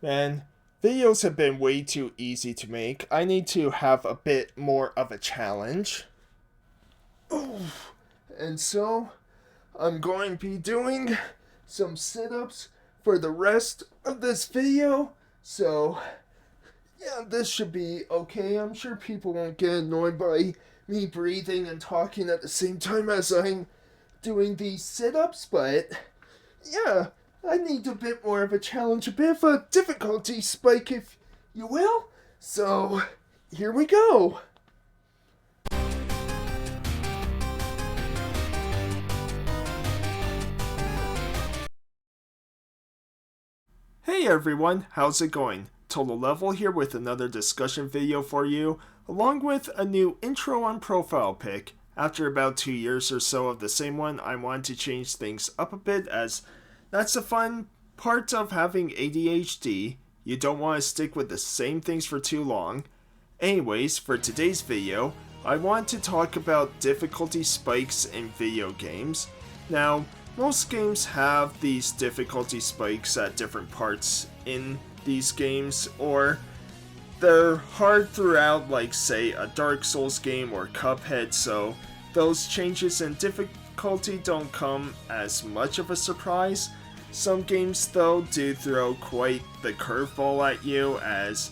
Man, videos have been way too easy to make. I need to have a bit more of a challenge. Oof. And so, I'm going to be doing some sit-ups for the rest of this video. So, yeah, this should be okay. I'm sure people won't get annoyed by me breathing and talking at the same time as I'm doing these sit-ups, but yeah, I need a bit more of a challenge, a bit of a difficulty spike, if you will. So, here we go. Hey everyone, how's it going? Total Level here with another discussion video for you, along with a new intro on profile pic. After about 2 years or so of the same one, I wanted to change things up a bit, as that's the fun part of having ADHD. You don't want to stick with the same things for too long. Anyways, for today's video, I want to talk about difficulty spikes in video games. Now, most games have these difficulty spikes at different parts in these games, or they're hard throughout, like say a Dark Souls game or Cuphead, so those changes in difficulty don't come as much of a surprise. Some games though do throw quite the curveball at you, as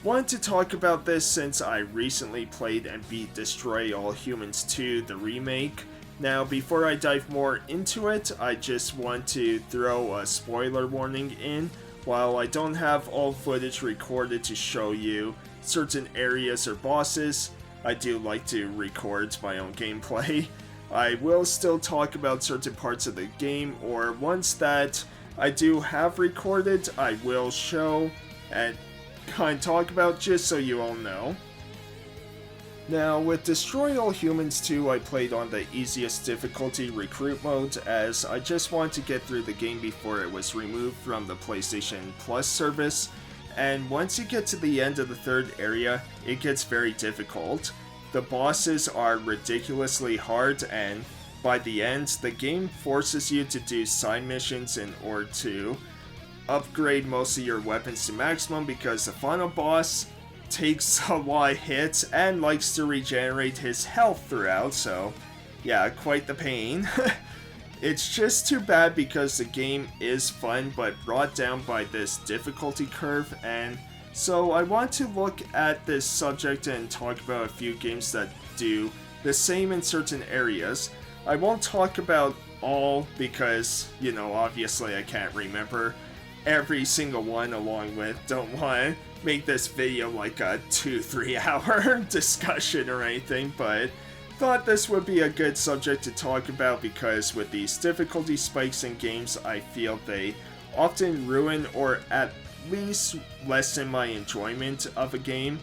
wanted to talk about this since I recently played and beat Destroy All Humans 2, the remake. Now, before I dive more into it, I just want to throw a spoiler warning in. While I don't have all footage recorded to show you certain areas or bosses, I do like to record my own gameplay. I will still talk about certain parts of the game, or ones that I do have recorded, I will show and kind of talk about just so you all know. Now, with Destroy All Humans 2, I played on the easiest difficulty, Recruit mode, as I just wanted to get through the game before it was removed from the PlayStation Plus service, and once you get to the end of the third area, it gets very difficult. The bosses are ridiculously hard, and by the end, the game forces you to do side missions in order to upgrade most of your weapons to maximum, because the final boss takes a lot of hits and likes to regenerate his health throughout, so yeah, quite the pain. It's just too bad because the game is fun but brought down by this difficulty curve, and so I want to look at this subject and talk about a few games that do the same in certain areas. I won't talk about all because, you know, obviously I can't remember every single one, along with don't want to make this video like a 2-3 hour discussion or anything, but thought this would be a good subject to talk about because with these difficulty spikes in games, I feel they often ruin or at least lessen my enjoyment of a game.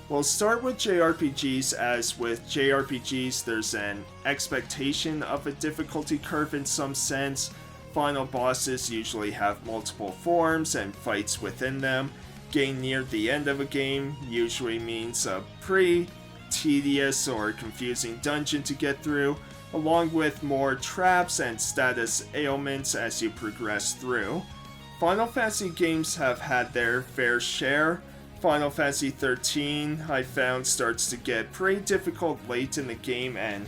We'll start with JRPGs, as with JRPGs there's an expectation of a difficulty curve in some sense. Final bosses usually have multiple forms and fights within them. Getting near the end of a game usually means a pretty tedious or confusing dungeon to get through, along with more traps and status ailments as you progress through. Final Fantasy games have had their fair share. Final Fantasy XIII, I found, starts to get pretty difficult late in the game, and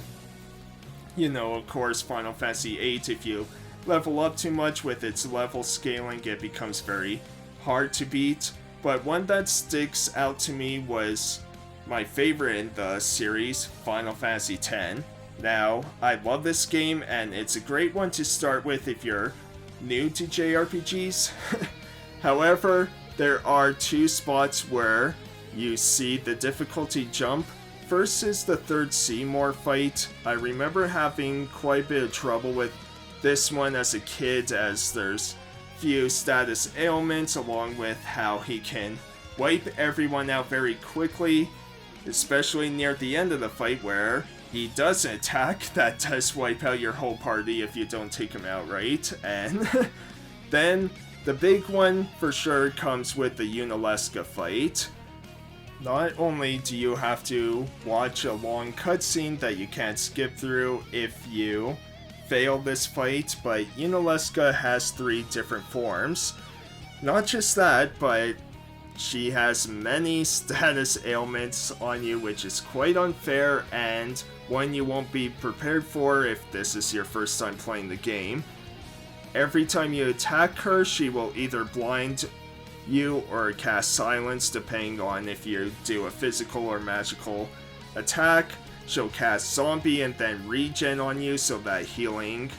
you know, of course, Final Fantasy VIII, if you level up too much with its level scaling, it becomes very hard to beat. But one that sticks out to me was my favorite in the series, Final Fantasy X. Now, I love this game, and it's a great one to start with if you're new to JRPGs. However, there are two spots where you see the difficulty jump. First is the third Seymour fight. I remember having quite a bit of trouble with this one as a kid, as there's few status ailments, along with how he can wipe everyone out very quickly, especially near the end of the fight where he does an attack that does wipe out your whole party if you don't take him out right. And then the big one for sure comes with the Unalesca fight. Not only do you have to watch a long cutscene that you can't skip through if you fail this fight, but Unalesca has 3 different forms. not just that, but she has many status ailments on you, which is quite unfair and one you won't be prepared for if this is your first time playing the game. Every time you attack her, she will either blind you or cast silence, depending on if you do a physical or magical attack. She'll cast zombie and then regen on you, so that healing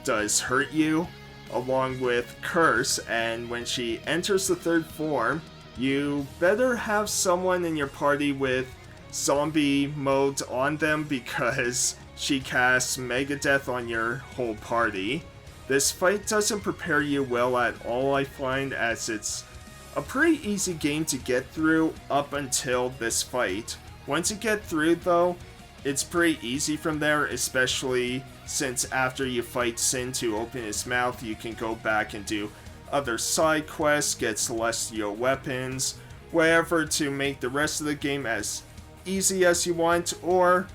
does hurt you, along with curse. And when she enters the third form, you better have someone in your party with zombie mode on them, because she casts Megadeath on your whole party. This fight doesn't prepare you well at all, I find, as it's a pretty easy game to get through up until this fight. Once you get through though, it's pretty easy from there, especially since after you fight Sin to open his mouth, you can go back and do other side quests, get celestial weapons, whatever, to make the rest of the game as easy as you want, or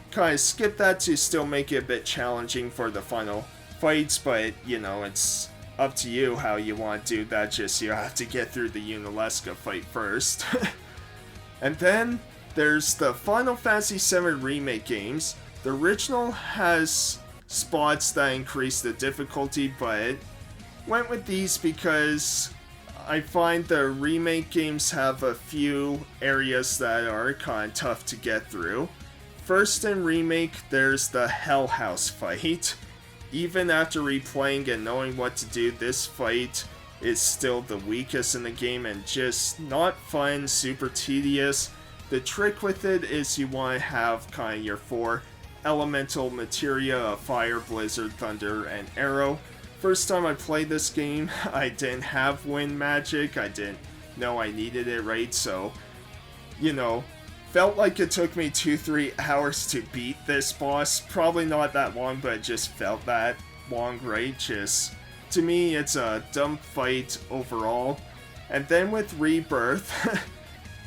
kind of skip that to still make it a bit challenging for the final fights. But you know, it's up to you how you want to do that, just you have to get through the Unalesca fight first. And then there's the Final Fantasy VII Remake games. The original has spots that increase the difficulty, but went with these because I find the remake games have a few areas that are kind of tough to get through. First, in Remake, there's the Hell House fight. Even after replaying and knowing what to do, this fight is still the weakest in the game and just not fun, super tedious. The trick with it is you want to have kind of your 4 elemental materia of fire, blizzard, thunder, and arrow. First time I played this game, I didn't have wind magic, I didn't know I needed it, right? So, you know, felt like it took me 2-3 hours to beat this boss. Probably not that long, but it just felt that long, right? Just, to me, it's a dumb fight overall. And then with Rebirth,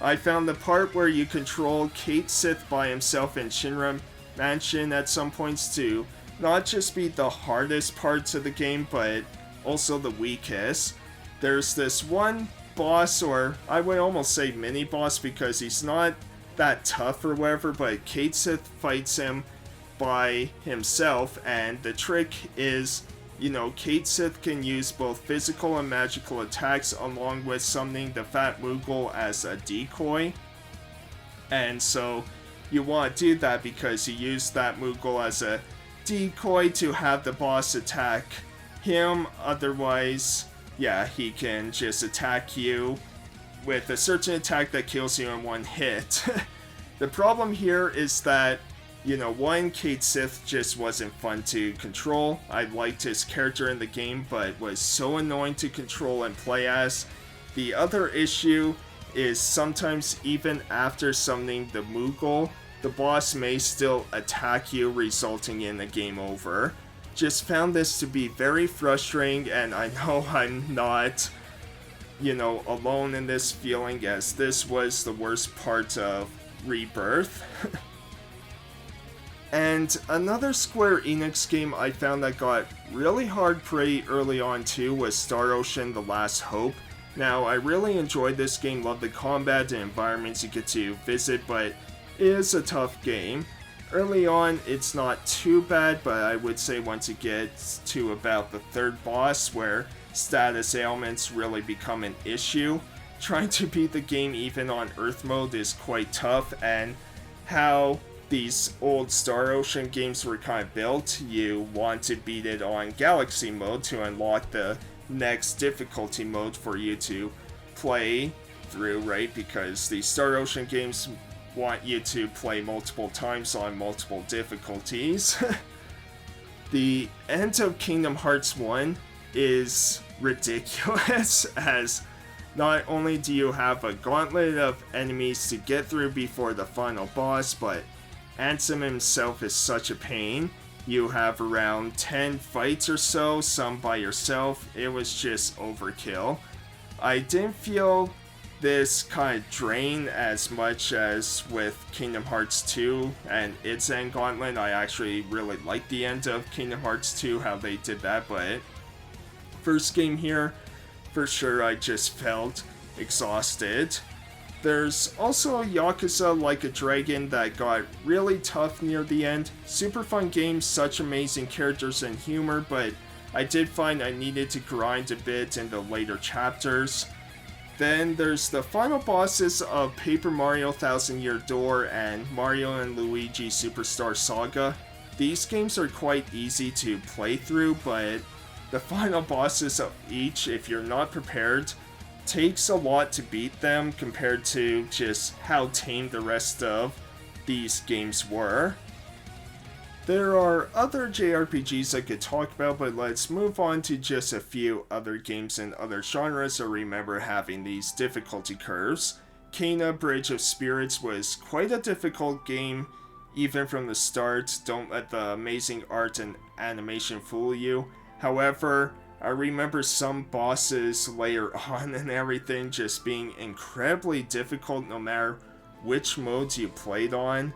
I found the part where you control Cait Sith by himself in Shinra Mansion at some points to not just be the hardest parts of the game, but also the weakest. There's this one boss, or I would almost say mini boss, because he's not that tough or whatever, but Cait Sith fights him by himself, and the trick is, you know, Cait Sith can use both physical and magical attacks, along with summoning the Fat Moogle as a decoy. And so you want to do that because you use that Moogle as a decoy to have the boss attack him. Otherwise, yeah, he can just attack you with a certain attack that kills you in one hit. The problem here is that, you know, one, Cait Sith just wasn't fun to control. I liked his character in the game, but was so annoying to control and play as. The other issue is sometimes even after summoning the Moogle, the boss may still attack you, resulting in a game over. Just found this to be very frustrating, and I know I'm not, you know, alone in this feeling, as this was the worst part of Rebirth. And another Square Enix game I found that got really hard pretty early on too was Star Ocean: The Last Hope. Now, I really enjoyed this game, love the combat and environments you get to visit, but it is a tough game. Early on, it's not too bad, but I would say once it gets to about the third boss, where status ailments really become an issue, trying to beat the game even on Earth mode is quite tough. And how these old Star Ocean games were kind of built, you want to beat it on Galaxy mode to unlock the next difficulty mode for you to play through, right? Because the Star Ocean games want you to play multiple times on multiple difficulties. The end of Kingdom Hearts 1 is ridiculous, as not only do you have a gauntlet of enemies to get through before the final boss, but Ansem himself is such a pain. You have around 10 fights or so, some by yourself. It was just overkill. I didn't feel this kind of drain as much as with Kingdom Hearts 2 and its end gauntlet. I actually really liked the end of Kingdom Hearts 2, how they did that, but first game here for sure I just felt exhausted. There's also Yakuza Like a Dragon that got really tough near the end. Super fun game, such amazing characters and humor, but I did find I needed to grind a bit in the later chapters. Then there's the final bosses of Paper Mario Thousand Year Door and Mario and Luigi Superstar Saga. These games are quite easy to play through, but the final bosses of each, if you're not prepared, takes a lot to beat them compared to just how tame the rest of these games were. There are other JRPGs I could talk about, but let's move on to just a few other games in other genres I remember having these difficulty curves. Kena Bridge of Spirits was quite a difficult game, even from the start. Don't let the amazing art and animation fool you. However, I remember some bosses later on and everything just being incredibly difficult no matter which modes you played on.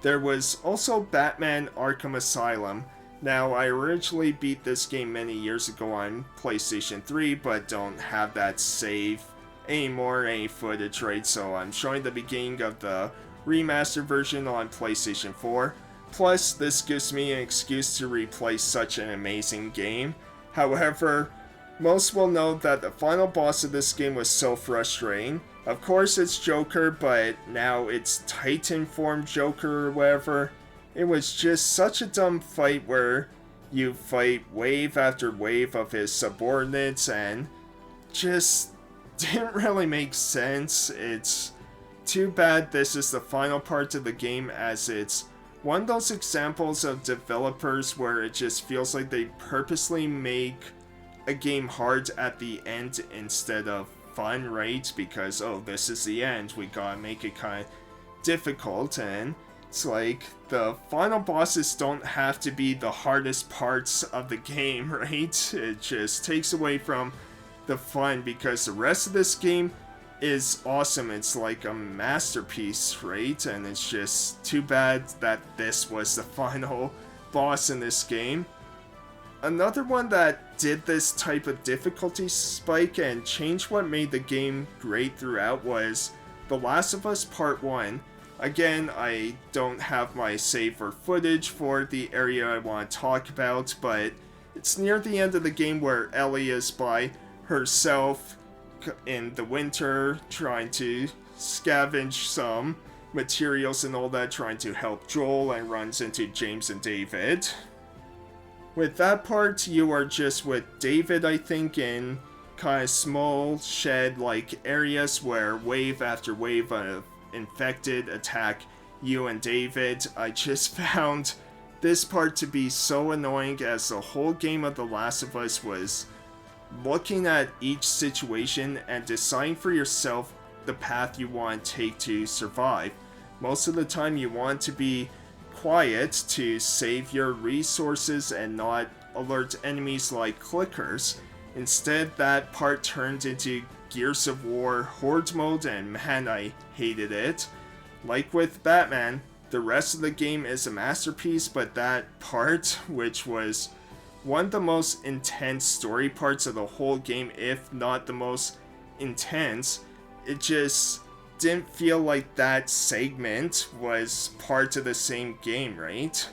There was also Batman Arkham Asylum. Now, I originally beat this game many years ago on PlayStation 3, but don't have that save anymore, any footage, right? So I'm showing the beginning of the remastered version on PlayStation 4. Plus, this gives me an excuse to replay such an amazing game. However, most will know that the final boss of this game was so frustrating. Of course it's Joker, but now it's Titan form Joker or whatever. It was just such a dumb fight where you fight wave after wave of his subordinates and just didn't really make sense. It's too bad this is the final part of the game, as it's one of those examples of developers where it just feels like they purposely make a game hard at the end instead of fun, right? Because, oh, this is the end, we gotta make it kind of difficult, and it's like, the final bosses don't have to be the hardest parts of the game, right? It just takes away from the fun, because the rest of this game is awesome. It's like a masterpiece, right? And it's just too bad that this was the final boss in this game. Another one that did this type of difficulty spike and changed what made the game great throughout was The Last of Us Part 1. Again, I don't have my save or footage for the area I want to talk about, but it's near the end of the game where Ellie is by herself in the winter trying to scavenge some materials and all that, trying to help Joel, and runs into James and David. With that part, you are just with David, I think, in kind of small shed-like areas where wave after wave of infected attack you and David. I just found this part to be so annoying, as the whole game of The Last of Us was looking at each situation and deciding for yourself the path you want to take to survive. Most of the time you want to be quiet to save your resources and not alert enemies like clickers. Instead, that part turned into Gears of War Horde mode, and man, I hated it. Like with Batman, the rest of the game is a masterpiece, but that part, which was one of the most intense story parts of the whole game, if not the most intense, it just didn't feel like that segment was part of the same game, right?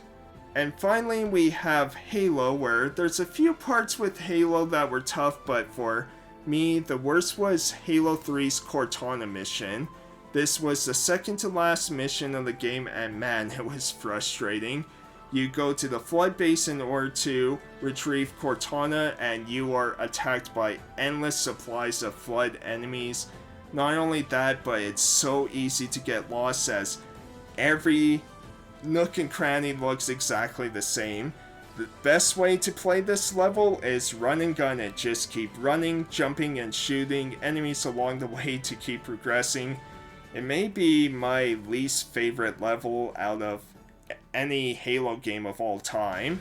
And finally, we have Halo, where there's a few parts with Halo that were tough, but for me, the worst was Halo 3's Cortana mission. This was the second to last mission of the game, and man, it was frustrating. You go to the Flood base in order to retrieve Cortana, and you are attacked by endless supplies of Flood enemies. Not only that, but it's so easy to get lost, as every nook and cranny looks exactly the same. The best way to play this level is run and gun it. Just keep running, jumping, and shooting enemies along the way to keep progressing. It may be my least favorite level out of any Halo game of all time.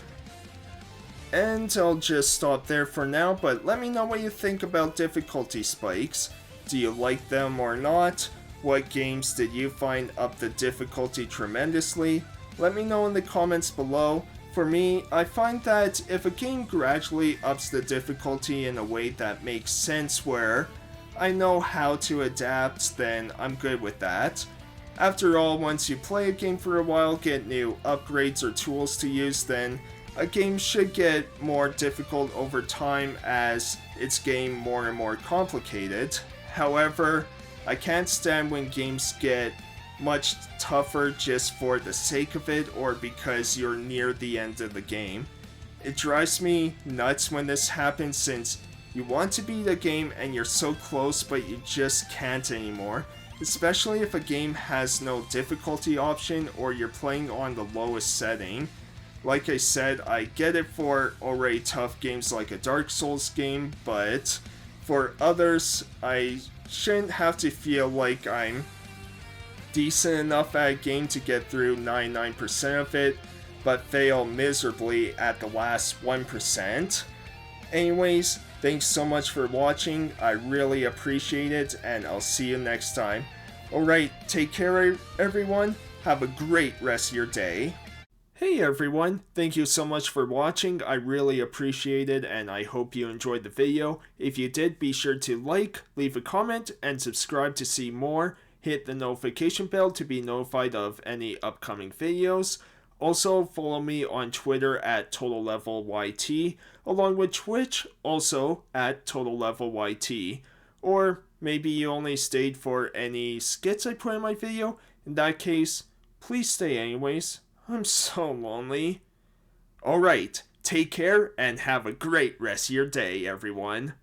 And I'll just stop there for now, but let me know what you think about difficulty spikes. Do you like them or not? What games did you find up the difficulty tremendously? Let me know in the comments below. For me, I find that if a game gradually ups the difficulty in a way that makes sense where I know how to adapt, then I'm good with that. After all, once you play a game for a while, get new upgrades or tools to use, then a game should get more difficult over time as it's getting more and more complicated. However, I can't stand when games get much tougher just for the sake of it or because you're near the end of the game. It drives me nuts when this happens since you want to beat a game and you're so close but you just can't anymore, especially if a game has no difficulty option or you're playing on the lowest setting. Like I said, I get it for already tough games like a Dark Souls game, but for others, I shouldn't have to feel like I'm decent enough at a game to get through 99% of it, but fail miserably at the last 1%. Anyways, thanks so much for watching, I really appreciate it, and I'll see you next time. Alright, take care everyone, have a great rest of your day. Hey everyone, thank you so much for watching, I really appreciate it and I hope you enjoyed the video. If you did, be sure to like, leave a comment, and subscribe to see more. Hit the notification bell to be notified of any upcoming videos. Also, follow me on Twitter at TotalLevelYT, along with Twitch, also at TotalLevelYT. Or maybe you only stayed for any skits I put in my video. In that case, please stay anyways. I'm so lonely. Alright, take care and have a great rest of your day, everyone.